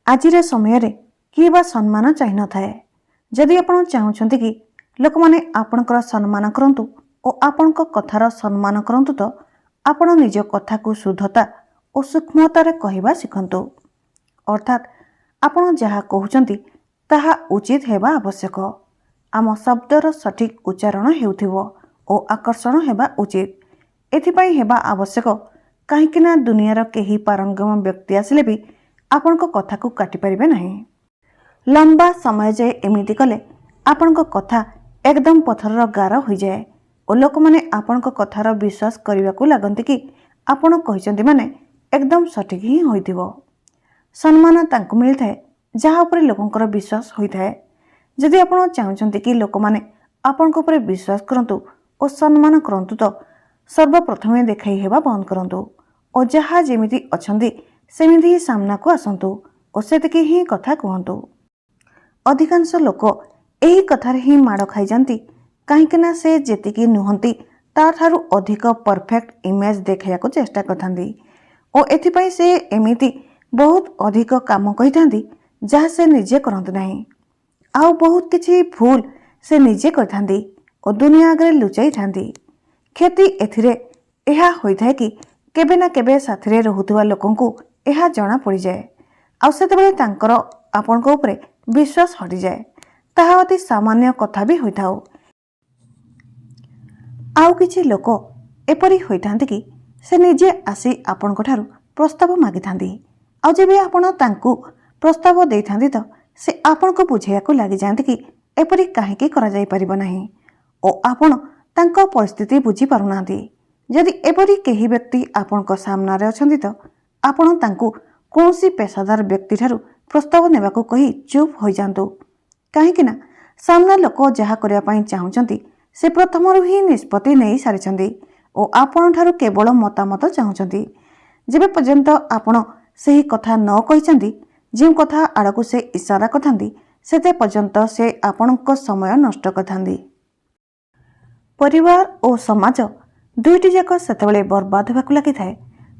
आजिर समय किए बा सम्मान चाहि न थाए। जदि आपण चाहुछंती कि लोक माने आपणकर सम्मान करंतु और आपणक कथार सम्मान करंतु तो आपण निज कथा को शुद्धता और सूक्ष्मतार कहवा शिखंतु। अर्थात आपण जहा कहउचंती ताहा उचित हेबा आवश्यक। आम शब्दर सठिक उच्चारण हेउथिबो और आकर्षण हेबा उचित। एथिपाई हेबा आवश्यक काहेकि ना दुनियार केही पारंगम व्यक्ति आसिले भी आपणक कथा को काटि परिबे नाही। लंबा समय जाए एमिति कले आपणक कथा एकदम पत्थरर गार हो जाए और लोक माने आपणक कथार विश्वास करने को लगती कि आपण कहिसंती माने एकदम सठिक ही होइथिबो। सम्मान तांको मिलथाए जहा उपरे लोकंकर विश्वास होइथाए। जदि आपण चाहुचंती कि लोक माने आपणक उपरे विश्वास करंतु और सम्मान करंतु तो सर्वप्रथमे देखाई हेबा बंद करंतु और जहा जेमिति अछंती सेमिति ही सामना को आसंतु और सेतिकी ही कथा कहंतु। अधिकांश लोक एही कथार ही माड़ खाई जांती काहेकि ना से जेतिकी नुहंती ताठारु अधिक परफेक्ट इमेज देखैया को चेष्टा करथांती और एथिपाई से एमिति बहुत अधिक काम कहिथांती जहा से निजे करंतु नाही। आउ बहुत किछि भूल से निजे करथांती और दुनिया आगे लुचाई थांती। क्षति एथिरे एहा होइथाय कि केबे ना केबे साथिरे रहुथुवा लोकंकु एहा जणा पड़ी जाए आउ सेतेबेले तांकर आपणक उपरे विश्वास हटि जाए। ताहा अति सामान्य कथा भी होइथाउ। आउ किछि लोक एपरि होइथांती कि से निजे आसी आपणक ठारु प्रस्ताव मागिथांती आउ जेबे आपण तांकु प्रस्ताव देइथांती तो से आपणक बुझेयाको लागि जांती कि एपरि काहेकि करा जाई परिबो नाही ओ आपण तांको परिस्थिति बुझी पारुनांती। जदि एपरि केही व्यक्ति आपणक सामनारे अछंती तो आपण तांकु कोनोसी पेशादार व्यक्ति ठारु प्रस्ताव नेबाको कही चुप हो जांतु। काहेकि ना सामना लोक जहा करिया पई चाहुचंती से प्रथमरु ही निष्पत्ति नेई सारिचंती ओ आपण ठारु केवल मतामत चाहुचंती। जेबे पर्यंत आपण सेही कथा न कहिचंती जे कथा आड़कु से इशारा करथांती सेते पर्यंत से आपणक समय नष्ट करथांती। परिवार और समाज दुईटी जाक सेतेबेले बर्बाद होबाकु लागिथाए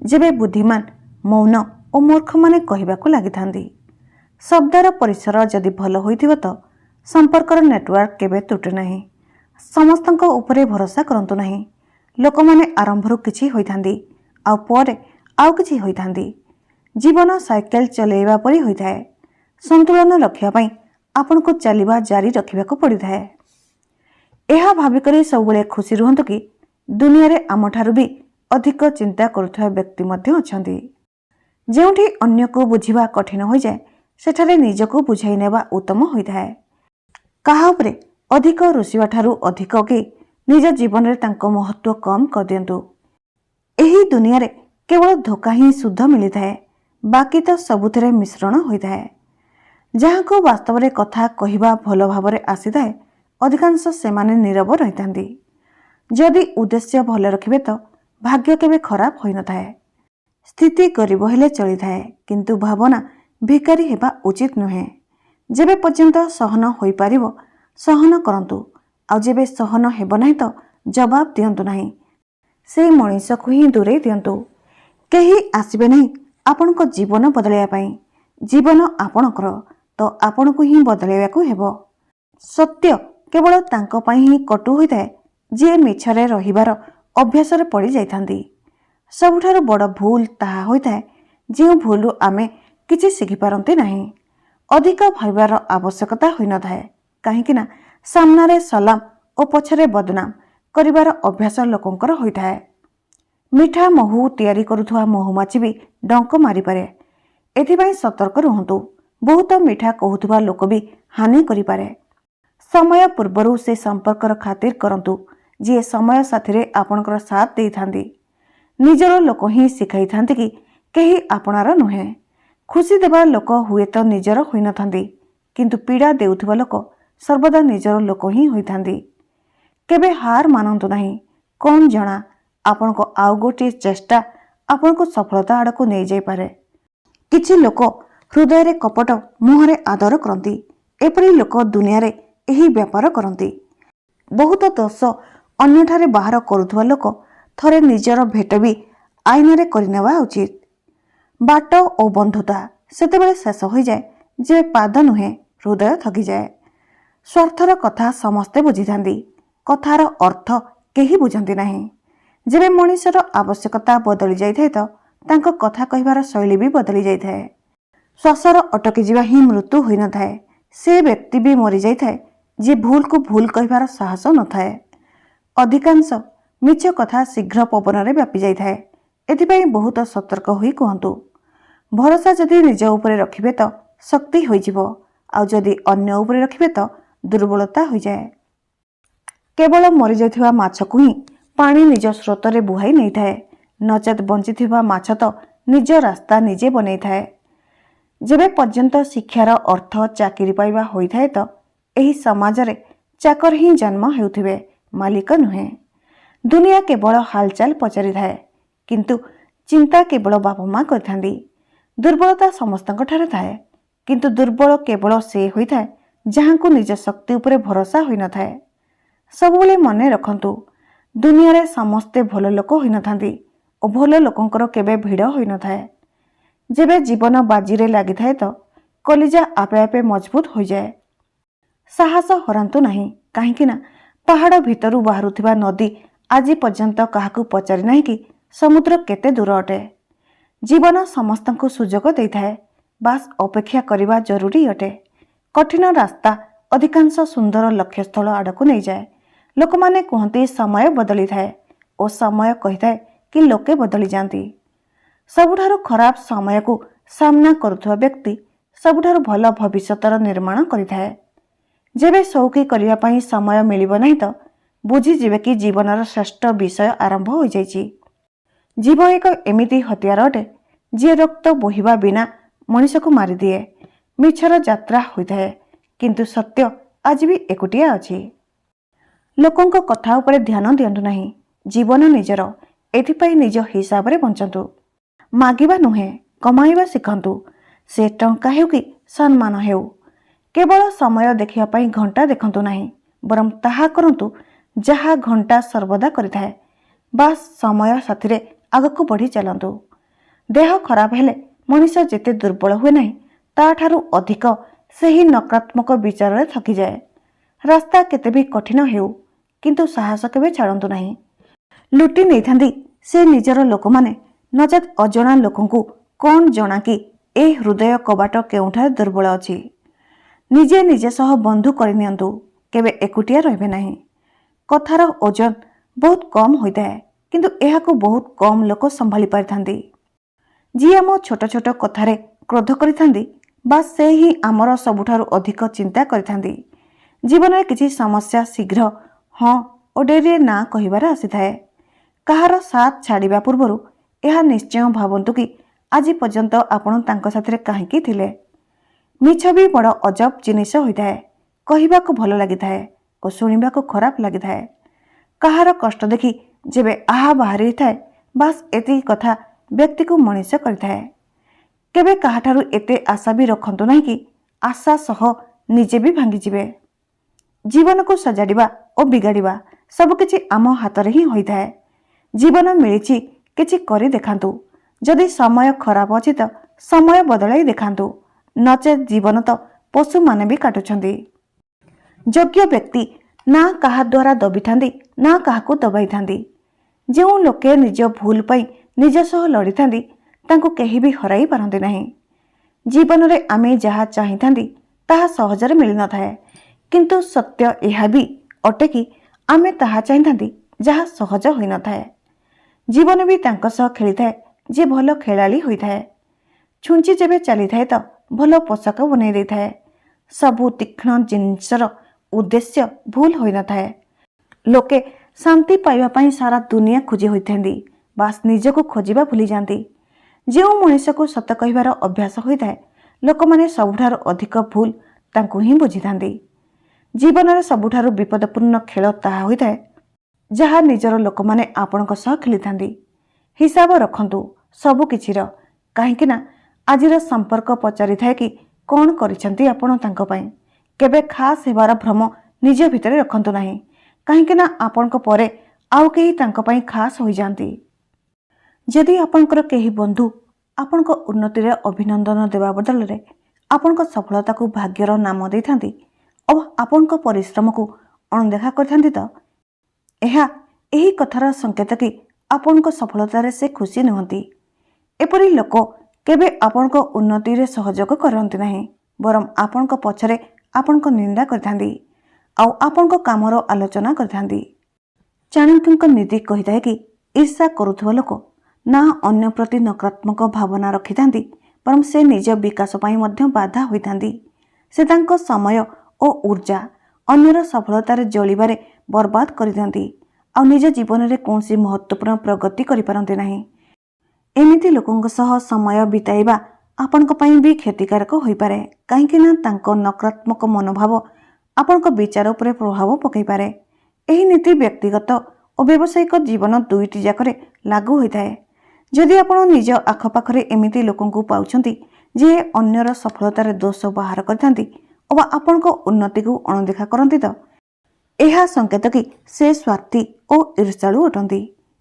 जेबे बुद्धिमान मौन और मूर्ख माने कहिबाकु लागिथांती। शब्दर परिसर जदि भल होइथिबो तो संपर्कर नेटवर्क केबे तुटे नाही। समस्तंक उपरे भरोसा करंतु नाही। लोक माने आरंभरु किछि होइथांती आउ परे आउ किछि होइथांती। जीवन साइकेल चलेइबा परि होइथाए। संतुलन रखिया पई आपनको चलिबा जारी रखिबाकु पड़िथाए। एहा भाबिकरी सबुले खुशी रुहंतु कि दुनिया रे आमठारु भी अधिक चिंता करुथुवा व्यक्ति मध्य अछंती। जेउठी अन्य को बुझिबा कठिन हो जाए सेठारे निजको बुझाई नेबा उत्तम होइथाए। काहा उपरे अधिक रुसिबा ठारु अधिक के निज जीवन रे तांको महत्व कम कर दियंतु। एही दुनिया रे केवल धोखा ही शुद्ध मिलिथाए बाकी तो सबुथिरे मिश्रण होइथाए। जहा को वास्तव रे कथा कहिबा भलो भाबरे आसीथाए अधिकांश सेमाने नीरव रहिथांती। जदि उद्देश्य भले रखिबे तो भाग्य केबे खराब होई न थाए। स्थिति गरीब हेले चली थाए किंतु भावना भिकारी हेबा उचित नुहे। जेबे पर्यंत सहन होई पारिबो सहन करंतु आउ जेबे सहन हेबो नाही तो जवाब दियंतु नाही। से मनीष को ही दूरे दियंतु। केही आसीबे नाही आपणको जीवन बदलैया पई। जीवन आपणकर तो आपणको ही बदलैयाकु हेबो। सत्य केवल तांको पई ही कटु होइथाए जे मिछरे रहिबार अभ्यास रे पड़ी जाइथांती। सबुठारु बड़ भूल ताहा होइथाए जे भूलु आमे किछि सिखि पारंते नाही। अधिक भाइबार आवश्यकता होई न थाए काहेकि ना सामना रे सलाम और पछरे बदनाम करिबार अभ्यास लोकंकर होइथाए। मिठा महू तैयारी करुथुवा महुमाछी भी डंक मारी पारे। एथिपाई सतर्क रुहंतु। बहुत मिठा कहूथुवा लोक भी हानि करि पारे। समय पूर्वरु से संपर्कर खातिर करंतु जे समय साथिरे आपणकर साथ देइथांती। निजर लोक ही सिखाई थांती कि केही आपणार नुहे। खुशी देबा लोक हुए तो निजर होई न थांती किंतु पीड़ा देउथुवा लोक सर्वदा निजर लोक ही होइथांती। केबे हार मानंतु नाही। कोन जणा आपनको आउ गोटे चेष्टा आपनको सफलता आड़को नहीं जाई पारे। किछि लोक हृदय रे कपट मुहरे आदर करंती। एपरि लोक दुनिया रे एही व्यापार करंती। बहुत दोष अन्यठारे बाहर करुथुवा लोक थरे निजर भेट भी आईन रे करिनेवा उचित। बाट और बंधुता ସେତେବେଳେ ଶେଷ ହୋଇଯାଏ ଯେବେ ପାଦ ନୁହେଁ ହୃଦୟ ଥକିଯାଏ। ସ୍ୱାର୍ଥର କଥା ସମସ୍ତେ ବୁଝିଥାନ୍ତି, କଥାର ଅର୍ଥ କେହି ବୁଝନ୍ତି ନାହିଁ। ଯେବେ ମଣିଷର ଆବଶ୍ୟକତା ବଦଳି ଯାଇଥାଏ ତ ତାଙ୍କ କଥା କହିବାର ଶୈଳୀ ବି ବଦଳି ଯାଇଥାଏ। ଶ୍ୱାସର ଅଟକି ଯିବା ହିଁ ମୃତ୍ୟୁ ହୋଇନଥାଏ, ସେ ବ୍ୟକ୍ତି ବି ମରିଯାଇଥାଏ ଯିଏ ଭୁଲକୁ ଭୁଲ କହିବାର ସାହସ ନଥାଏ। ଅଧିକାଂଶ ମିଛ କଥା ଶୀଘ୍ର ପବନରେ ବ୍ୟାପି ଯାଇଥାଏ। ଏଥିପାଇଁ ବହୁତ ସତର୍କ ହୋଇ କୁହନ୍ତୁ। ଭରସା ଯଦି ନିଜ ଉପରେ ରଖିବେ ତ ଶକ୍ତି ହୋଇଯିବ, ଆଉ ଯଦି ଅନ୍ୟ ଉପରେ ରଖିବେ ତ ଦୁର୍ବଳତା ହୋଇଯାଏ। କେବଳ ମରିଯାଇଥିବା ମାଛକୁ ହିଁ ପାଣି ନିଜ ସ୍ରୋତରେ ବୁହାଇ ନେଇଥାଏ, ନଚେତ୍ ବଞ୍ଚିଥିବା ମାଛ ତ ନିଜ ରାସ୍ତା ନିଜେ ବନେଇଥାଏ। ଯେବେ ପର୍ଯ୍ୟନ୍ତ ଶିକ୍ଷାର ଅର୍ଥ ଚାକିରି ପାଇବା ହୋଇଥାଏ ତ ଏହି ସମାଜରେ ଚାକର ହିଁ ଜନ୍ମ ହେଉଥିବେ, ମାଲିକ ନୁହେଁ। ଦୁନିଆ କେବଳ ହାଲଚାଲ ପଚାରିଥାଏ, କିନ୍ତୁ ଚିନ୍ତା କେବଳ ବାପା ମା କରିଥାନ୍ତି। ଦୁର୍ବଳତା ସମସ୍ତଙ୍କଠାରେ ଥାଏ, କିନ୍ତୁ ଦୁର୍ବଳ କେବଳ ସେ ହୋଇଥାଏ ଯାହାଙ୍କୁ ନିଜ ଶକ୍ତି ଉପରେ ଭରସା ହୋଇନଥାଏ। ସବୁବେଳେ ମନେ ରଖନ୍ତୁ, ଦୁନିଆରେ ସମସ୍ତେ ଭଲ ଲୋକ ହୋଇନଥାନ୍ତି ଓ ଭଲ ଲୋକଙ୍କର କେବେ ଭିଡ଼ ହୋଇନଥାଏ। ଯେବେ ଜୀବନ ବାଜିରେ ଲାଗିଥାଏ ତ କଲିଜା ଆପେ ଆପେ ମଜବୁତ ହୋଇଯାଏ। ସାହସ ହରାନ୍ତୁ ନାହିଁ, କାହିଁକି ନା ପାହାଡ଼ ଭିତରୁ ବାହାରୁଥିବା ନଦୀ ଆଜି ପର୍ଯ୍ୟନ୍ତ କାହାକୁ ପଚାରି ନାହିଁ କି ସମୁଦ୍ର କେତେ ଦୂର ଅଟେ। ଜୀବନ ସମସ୍ତଙ୍କୁ ସୁଯୋଗ ଦେଇଥାଏ, ବାସ୍ ଅପେକ୍ଷା କରିବା ଜରୁରୀ ଅଟେ। କଠିନ ରାସ୍ତା ଅଧିକାଂଶ ସୁନ୍ଦର ଲକ୍ଷ୍ୟସ୍ଥଳ ଆଡ଼କୁ ନେଇଯାଏ। ଲୋକମାନେ କୁହନ୍ତି ସମୟ ବଦଳିଥାଏ ଓ ସମୟ କହିଥାଏ କି ଲୋକେ ବଦଳି ଯାଆନ୍ତି। ସବୁଠାରୁ ଖରାପ ସମୟକୁ ସାମ୍ନା କରୁଥିବା ବ୍ୟକ୍ତି ସବୁଠାରୁ ଭଲ ଭବିଷ୍ୟତର ନିର୍ମାଣ କରିଥାଏ। ଯେବେ ସଉକି କରିବା ପାଇଁ ସମୟ ମିଳିବ ନାହିଁ ତ ବୁଝିଯିବେ କି ଜୀବନର ଶ୍ରେଷ୍ଠ ବିଷୟ ଆରମ୍ଭ ହୋଇଯାଇଛି। ଜୀବ ଏକ ଏମିତି ହତିଆର ଅଟେ ଯିଏ ରକ୍ତ ବୋହିବା ବିନା ମଣିଷକୁ ମାରିଦିଏ। ମିଛର ଯାତ୍ରା ହୋଇଥାଏ, କିନ୍ତୁ ସତ୍ୟ ଆଜି ବି ଏକୁଟିଆ ଅଛି। ଲୋକଙ୍କ କଥା ଉପରେ ଧ୍ୟାନ ଦିଅନ୍ତୁ ନାହିଁ, ଜୀବନ ନିଜର, ଏଥିପାଇଁ ନିଜ ହିସାବରେ ବଞ୍ଚନ୍ତୁ। ମାଗିବା ନୁହେଁ, କମାଇବା ଶିଖନ୍ତୁ, ସେ ଟଙ୍କା ହେଉ କି ସମ୍ମାନ ହେଉ। କେବଳ ସମୟ ଦେଖିବା ପାଇଁ ଘଣ୍ଟା ଦେଖନ୍ତୁ ନାହିଁ, ବରଂ ତାହା କରନ୍ତୁ ଯାହା ଘଣ୍ଟା ସର୍ବଦା କରିଥାଏ। ବାସ୍ ସମୟ ସାଥିରେ ଆଗକୁ ବଢ଼ି ଚାଲନ୍ତୁ। ଦେହ ଖରାପ ହେଲେ ମଣିଷ ଯେତେ ଦୁର୍ବଳ ହୁଏ ନାହିଁ, ତାଠାରୁ ଅଧିକ ସେହି ନକାରାତ୍ମକ ବିଚାରରେ ଥକିଯାଏ। ରାସ୍ତା କେତେ ବି କଠିନ ହେଉ, କିନ୍ତୁ ସାହସ କେବେ ଛାଡ଼ନ୍ତୁ ନାହିଁ। ଲୁଟି ନେଇଥାନ୍ତି ସେ ନିଜର ଲୋକମାନେ, ନଚେତ୍ ଅଜଣା ଲୋକଙ୍କୁ କ'ଣ ଜଣା କି ଏ ହୃଦୟ କବାଟ କେଉଁଠାରେ ଦୁର୍ବଳ ଅଛି। ନିଜେ ନିଜେ ସହ ବନ୍ଧୁ କରିନିଅନ୍ତୁ, କେବେ ଏକୁଟିଆ ରହିବେ ନାହିଁ। କଥାର ଓଜନ ବହୁତ କମ୍ ହୋଇଥାଏ, କିନ୍ତୁ ଏହାକୁ ବହୁତ କମ୍ ଲୋକ ସମ୍ଭାଳି ପାରିଥାନ୍ତି। ଯିଏ ଆମ ଛୋଟ ଛୋଟ କଥାରେ କ୍ରୋଧ କରିଥାନ୍ତି, ବାସ୍ ସେ ହିଁ ଆମର ସବୁଠାରୁ ଅଧିକ ଚିନ୍ତା କରିଥାନ୍ତି। ଜୀବନରେ କିଛି ସମସ୍ୟା ଶୀଘ୍ର ହଁ ଓ ଡେରିରେ ନା କହିବାରେ ଆସିଥାଏ। କାହାର ସାଥ ଛାଡ଼ିବା ପୂର୍ବରୁ ଏହା ନିଶ୍ଚୟ ଭାବନ୍ତୁ କି ଆଜି ପର୍ଯ୍ୟନ୍ତ ଆପଣ ତାଙ୍କ ସାଥିରେ କାହିଁକି ଥିଲେ। ମିଛ ବି ବଡ଼ ଅଜବ ଜିନିଷ ହୋଇଥାଏ, କହିବାକୁ ଭଲ ଲାଗିଥାଏ ଓ ଶୁଣିବାକୁ ଖରାପ ଲାଗିଥାଏ। କାହାର କଷ୍ଟ ଦେଖି ଯେବେ ଆହା ବାହାରିଥାଏ, ବାସ୍ ଏତିକି କଥା ବ୍ୟକ୍ତିକୁ ମଣିଷ କରିଥାଏ। କେବେ କାହାଠାରୁ ଏତେ ଆଶା ବି ରଖନ୍ତୁ ନାହିଁ କି ଆଶା ସହ ନିଜେ ବି ଭାଙ୍ଗିଯିବେ। ଜୀବନକୁ ସଜାଡ଼ିବା ଓ ବିଗାଡ଼ିବା ସବୁକିଛି ଆମ ହାତରେ ହିଁ ହୋଇଥାଏ। ଜୀବନ ମିଳିଛି, କିଛି କରି ଦେଖାନ୍ତୁ। ଯଦି ସମୟ ଖରାପ ଅଛି ତ ସମୟ ବଦଳାଇ ଦେଖାନ୍ତୁ, ନଚେତ୍ ଜୀବନ ତ ପଶୁମାନେ ବି କାଟୁଛନ୍ତି। ଯୋଗ୍ୟ ବ୍ୟକ୍ତି ନା କାହା ଦ୍ୱାରା ଦବିଥାନ୍ତି, ନା କାହାକୁ ଦବାଇଥାନ୍ତି। ଯେଉଁ ଲୋକେ ନିଜ ଭୁଲ ପାଇଁ ନିଜ ସହ ଲଢ଼ିଥାନ୍ତି, ତାଙ୍କୁ କେହି ବି ହରାଇ ପାରନ୍ତି ନାହିଁ। ଜୀବନରେ ଆମେ ଯାହା ଚାହିଁଥାନ୍ତି ତାହା ସହଜରେ ମିଳିନଥାଏ, କିନ୍ତୁ ସତ୍ୟ ଏହା ବି ଅଟେ କି ଆମେ ତାହା ଚାହିଁଥାନ୍ତି ଯାହା ସହଜ ହୋଇନଥାଏ। ଜୀବନ ବି ତାଙ୍କ ସହ ଖେଳିଥାଏ ଯିଏ ଭଲ ଖେଳାଳି ହୋଇଥାଏ। ଛୁଞ୍ଚି ଯେବେ ଚାଲିଥାଏ ତ ଭଲ ପୋଷାକ ବନେଇ ଦେଇଥାଏ। ସବୁ ତୀକ୍ଷ୍ଣ ଜିନିଷର ଉଦ୍ଦେଶ୍ୟ ଭୁଲ ହୋଇନଥାଏ। ଲୋକେ ଶାନ୍ତି ପାଇବା ପାଇଁ ସାରା ଦୁନିଆ ଖୋଜି ହୋଇଥାନ୍ତି, ବାସ୍ ନିଜକୁ ଖୋଜିବା ଭୁଲିଯାଆନ୍ତି। ଯେଉଁ ମଣିଷକୁ ସତ କହିବାର ଅଭ୍ୟାସ ହୋଇଥାଏ, ଲୋକମାନେ ସବୁଠାରୁ ଅଧିକ ଭୁଲ ତାଙ୍କୁ ହିଁ ବୁଝିଥାନ୍ତି। ଜୀବନରେ ସବୁଠାରୁ ବିପଦପୂର୍ଣ୍ଣ ଖେଳ ତାହା ହୋଇଥାଏ ଯାହା ନିଜର ଲୋକମାନେ ଆପଣଙ୍କ ସହ ଖେଳିଥାନ୍ତି। ହିସାବ ରଖନ୍ତୁ ସବୁ କିଛିର, କାହିଁକି ନା ଆଜିର ସମ୍ପର୍କ ପଚାରିଥାଏ କି କ'ଣ କରିଛନ୍ତି ଆପଣ ତାଙ୍କ ପାଇଁ। କେବେ ଖାସ୍ ହେବାର ଭ୍ରମ ନିଜ ଭିତରେ ରଖନ୍ତୁ ନାହିଁ, କାହିଁକି ନା ଆପଣଙ୍କ ପରେ ଆଉ କେହି ତାଙ୍କ ପାଇଁ ଖାସ୍ ହୋଇଯାଆନ୍ତି। ଯଦି ଆପଣଙ୍କର କେହି ବନ୍ଧୁ ଆପଣଙ୍କ ଉନ୍ନତିରେ ଅଭିନନ୍ଦନ ଦେବା ବଦଳରେ ଆପଣଙ୍କ ସଫଳତାକୁ ଭାଗ୍ୟର ନାମ ଦେଇଥାନ୍ତି ଓ ଆପଣଙ୍କ ପରିଶ୍ରମକୁ ଅଣଦେଖା କରିଥାନ୍ତି ତ ଏହି କଥାର ସଂକେତ କି ଆପଣଙ୍କ ସଫଳତାରେ ସେ ଖୁସି ନୁହନ୍ତି। ଏପରି ଲୋକ କେବେ ଆପଣଙ୍କ ଉନ୍ନତିରେ ସହଯୋଗ କରନ୍ତି ନାହିଁ, ବରଂ ଆପଣଙ୍କ ପଛରେ ଆପଣଙ୍କ ନିନ୍ଦା କରିଥାନ୍ତି ଆଉ ଆପଣଙ୍କ କାମର ଆଲୋଚନା କରିଥାନ୍ତି। ଚାଣକ୍ୟଙ୍କ ନୀତି କହିଥାଏ କି ଈର୍ଷା କରୁଥିବା ଲୋକ ନା ଅନ୍ୟ ପ୍ରତି ନକାରାତ୍ମକ ଭାବନା ରଖିଥାନ୍ତି, ବରଂ ସେ ନିଜ ବିକାଶ ପାଇଁ ମଧ୍ୟ ବାଧା ହୋଇଥାନ୍ତି। ସେ ତାଙ୍କ ସମୟ ଓ ଊର୍ଜା ଅନ୍ୟର ସଫଳତାରେ ଜଳିବାରେ ବର୍ବାଦ କରିଦିଅନ୍ତି ଆଉ ନିଜ ଜୀବନରେ କୌଣସି ମହତ୍ତ୍ୱପୂର୍ଣ୍ଣ ପ୍ରଗତି କରିପାରନ୍ତି ନାହିଁ। ଏମିତି ଲୋକଙ୍କ ସହ ସମୟ ବିତାଇବା ଆପଣଙ୍କ ପାଇଁ ବି କ୍ଷତିକାରକ ହୋଇପାରେ, କାହିଁକି ନା ତାଙ୍କ ନକାରାତ୍ମକ ମନୋଭାବ ଆପଣଙ୍କ ବିଚାର ଉପରେ ପ୍ରଭାବ ପକାଇପାରେ। ଏହି ନୀତି ବ୍ୟକ୍ତିଗତ ଓ ବ୍ୟବସାୟିକ ଜୀବନ ଦୁଇଟି ଯାକରେ ଲାଗୁ ହୋଇଥାଏ। ଯଦି ଆପଣ ନିଜ ଆଖପାଖରେ ଏମିତି ଲୋକଙ୍କୁ ପାଉଛନ୍ତି ଯିଏ ଅନ୍ୟର ସଫଳତାରେ ଦୋଷ ବାହାର କରିଥାନ୍ତି ବା ଆପଣଙ୍କ ଉନ୍ନତିକୁ ଅଣଦେଖା କରନ୍ତି ତ ଏହା ସଂକେତ କି ସେ ସ୍ୱାର୍ଥୀ ଓ ଈର୍ଷାଳୁ ଅଟନ୍ତି।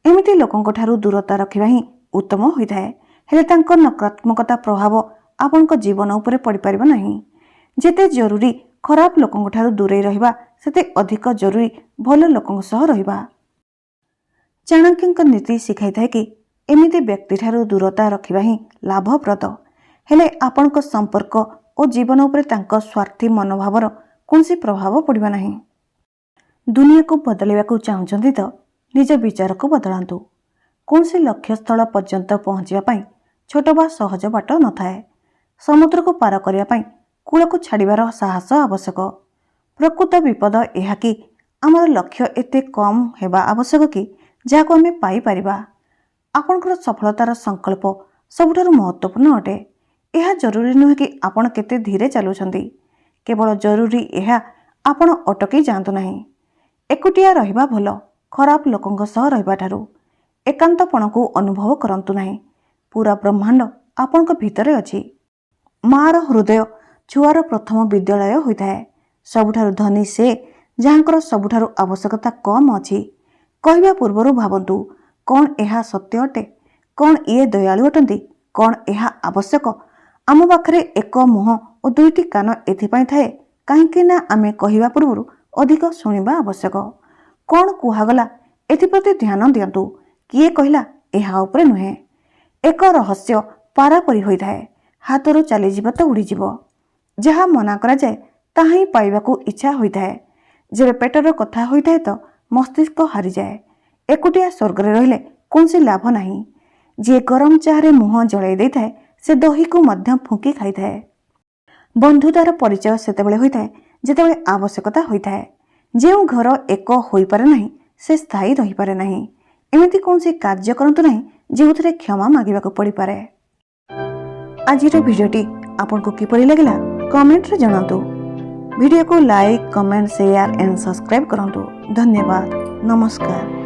ଏମିତି ଲୋକଙ୍କ ଠାରୁ ଦୂରତା ରଖିବା ହିଁ ଉତ୍ତମ ହୋଇଥାଏ, ହେଲେ ତାଙ୍କ ନକାରାତ୍ମକତା ପ୍ରଭାବ ଆପଣଙ୍କ ଜୀବନ ଉପରେ ପଡ଼ିପାରିବ ନାହିଁ। ଯେତେ ଜରୁରୀ ଖରାପ ଲୋକଙ୍କ ଠାରୁ ଦୂରେଇ ରହିବା, ସେତେ ଅଧିକ ଜରୁରୀ ଭଲ ଲୋକଙ୍କ ସହ ରହିବା। ଚାଣକ୍ୟଙ୍କ ନୀତି ଶିଖାଇଥାଏ କି ଏମିତି ବ୍ୟକ୍ତିଠାରୁ ଦୂରତା ରଖିବା ହିଁ ଲାଭପ୍ରଦ, ହେଲେ ଆପଣଙ୍କ ସମ୍ପର୍କ ଓ ଜୀବନ ଉପରେ ତାଙ୍କ ସ୍ୱାର୍ଥୀ ମନୋଭାବର କୌଣସି ପ୍ରଭାବ ପଡ଼ିବ ନାହିଁ। ଦୁନିଆକୁ ବଦଳାଇବାକୁ ଚାହୁଁଛନ୍ତି ତ ନିଜ ବିଚାରକୁ ବଦଳାନ୍ତୁ। କୌଣସି ଲକ୍ଷ୍ୟସ୍ଥଳ ପର୍ଯ୍ୟନ୍ତ ପହଞ୍ଚିବା ପାଇଁ ଛୋଟ ବା ସହଜ ବାଟ ନଥାଏ। ସମୁଦ୍ରକୁ ପାର କରିବା ପାଇଁ କୂଳକୁ ଛାଡ଼ିବାର ସାହସ ଆବଶ୍ୟକ। ପ୍ରକୃତ ବିପଦ ଏହା କି ଆମର ଲକ୍ଷ୍ୟ ଏତେ କମ୍ ହେବା ଆବଶ୍ୟକ କି ଯାହାକୁ ଆମେ ପାଇପାରିବା। ଆପଣଙ୍କର ସଫଳତାର ସଂକଳ୍ପ ସବୁଠାରୁ ମହତ୍ତ୍ୱପୂର୍ଣ୍ଣ ଅଟେ। ଏହା ଜରୁରୀ ନୁହେଁ କି ଆପଣ କେତେ ଧୀରେ ଚାଲୁଛନ୍ତି, କେବଳ ଜରୁରୀ ଏହା ଆପଣ ଅଟକି ଯାଆନ୍ତୁ ନାହିଁ। ଏକୁଟିଆ ରହିବା ଭଲ ଖରାପ ଲୋକଙ୍କ ସହ ରହିବା ଠାରୁ। ଏକାନ୍ତପଣକୁ ଅନୁଭବ କରନ୍ତୁ ନାହିଁ, ପୁରା ବ୍ରହ୍ମାଣ୍ଡ ଆପଣଙ୍କ ଭିତରେ ଅଛି। ମାଆର ହୃଦୟ ଛୁଆର ପ୍ରଥମ ବିଦ୍ୟାଳୟ ହୋଇଥାଏ। ସବୁଠାରୁ ଧନୀ ସେ ଯାହାଙ୍କର ସବୁଠାରୁ ଆବଶ୍ୟକତା କମ୍ ଅଛି। କହିବା ପୂର୍ବରୁ ଭାବନ୍ତୁ, କ'ଣ ଏହା ସତ୍ୟ ଅଟେ? କ'ଣ ଇଏ ଦୟାଳୁ ଅଟନ୍ତି? କ'ଣ ଏହା ଆବଶ୍ୟକ? ଆମ ପାଖରେ ଏକ ମୁହଁ ଓ ଦୁଇଟି କାନ ଏଥିପାଇଁ ଥାଏ କାହିଁକି ନା ଆମେ କହିବା ପୂର୍ବରୁ ଅଧିକ ଶୁଣିବା ଆବଶ୍ୟକ। କ'ଣ କୁହାଗଲା ଏଥିପ୍ରତି ଧ୍ୟାନ ଦିଅନ୍ତୁ। କିଏ କହିଲା ଏହା ଉପରେ ନୁହେଁ। ଏକ ରହସ୍ୟ ପାରା ପରି ହୋଇଥାଏ, ହାତରୁ ଚାଲିଯିବ ତ ଉଡ଼ିଯିବ। ଯାହା ମନା କରାଯାଏ ତାହା ହିଁ ପାଇବାକୁ ଇଚ୍ଛା ହୋଇଥାଏ। ଯେବେ ପେଟର କଥା ହୋଇଥାଏ ତ ମସ୍ତିଷ୍କ ହାରିଯାଏ। ଏକୁଟିଆ ସ୍ୱର୍ଗରେ ରହିଲେ କୌଣସି ଲାଭ ନାହିଁ। ଯିଏ ଗରମ ଚାହାରେ ମୁହଁ ଜଳାଇ ଦେଇଥାଏ ସେ ଦହିକୁ ମଧ୍ୟ ଫୁଙ୍କି ଖାଇଥାଏ। ବନ୍ଧୁତାର ପରିଚୟ ସେତେବେଳେ ହୋଇଥାଏ ଯେତେବେଳେ ଆବଶ୍ୟକତା ହୋଇଥାଏ। ଯେଉଁ ଘର ଏକ ହୋଇପାରେ ନାହିଁ ସେ ସ୍ଥାୟୀ ରହିପାରେ ନାହିଁ। ଏମିତି କୌଣସି କାର୍ଯ୍ୟ କରନ୍ତୁ ନାହିଁ ଯେଉଁଥିରେ କ୍ଷମା ମାଗିବାକୁ ପଡ଼ିପାରେ। ଆଜିର ଭିଡ଼ିଓଟି ଆପଣଙ୍କୁ କିପରି ଲାଗିଲା କମେଣ୍ଟରେ ଜଣାନ୍ତୁ। ଭିଡ଼ିଓକୁ like, comment, share and subscribe କରନ୍ତୁ। ଧନ୍ୟବାଦ। ନମସ୍କାର।